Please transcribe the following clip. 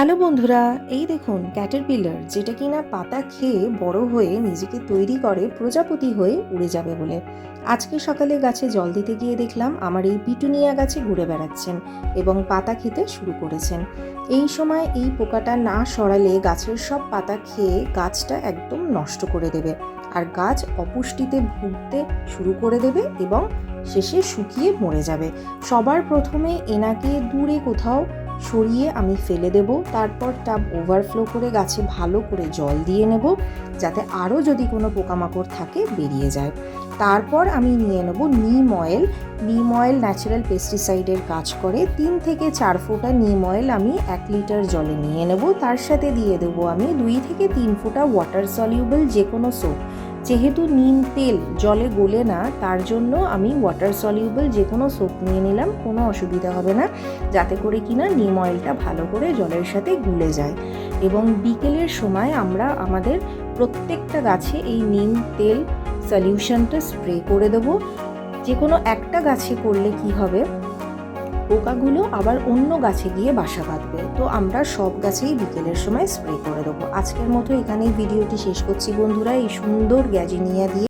Hello বন্ধুরা, এই দেখুন ক্যাটারপিলার যেটা কিনা পাতা খেয়ে বড় হয়ে নিজেকে তৈরি করে প্রজাপতি হয়ে উড়ে যাবে বলে। আজকে সকালে গাছে জল দিতে গিয়ে দেখলাম আমার এই পিটুনিয়া গাছে ঘুরে বেড়াচ্ছেন এবং পাতা খেতে শুরু করেছেন। এই সময় এই পোকাটা না সরালে গাছের সব পাতা খেয়ে গাছটা একদম নষ্ট করে দেবে আর গাছ অপুষ্টিতে ভুগতে শুরু করে দেবে এবং শেষে শুকিয়ে মরে যাবে। সবার প্রথমে এনাকে দূরে কোথাও সরিয়ে আমি ফেলে দেব, তারপর টাব ওভারফ্লো করে গাছে ভালো করে জল দিয়ে নেব যাতে আরও যদি কোনো পোকামাকড় থাকে বেরিয়ে যায়। তারপর আমি নিয়ে নেব নিম অয়েল। নিম অয়েল ন্যাচারাল পেস্টিসাইডের কাজ করে। 3 থেকে 4 ফোঁটা নিম অয়েল আমি 1 লিটার জলে নিয়ে নেব। তার সাথে দিয়ে দেবো আমি 2 থেকে 3 ফোঁটা ওয়াটার সলিউবল যে কোনো সোপ। যেহেতু নিম তেল জলে গলে না, তার জন্য আমি ওয়াটার সলিউবল যে কোনো সোপ নিয়ে নিলাম, কোনো অসুবিধা হবে না, যাতে করে কিনা নিম অয়েলটা ভালো করে জলের সাথে গুলে যায়। এবং বিকেলের সময় আমরা আমাদের প্রত্যেকটা গাছে এই নিম তেল সলিউশনটা স্প্রে করে দেবো। যে কোনো একটা গাছে করলে কি হবে, পোকাগুলো আবার অন্য গাছে গিয়ে বাসা বাঁধবে। তো আমরা সব গাছেই বিকেলের সময় স্প্রে করে দেবো। আজকের মতো এখানেই ভিডিওটি শেষ করছি বন্ধুরা, এই সুন্দর গ্যাজিনিয়া দিয়ে।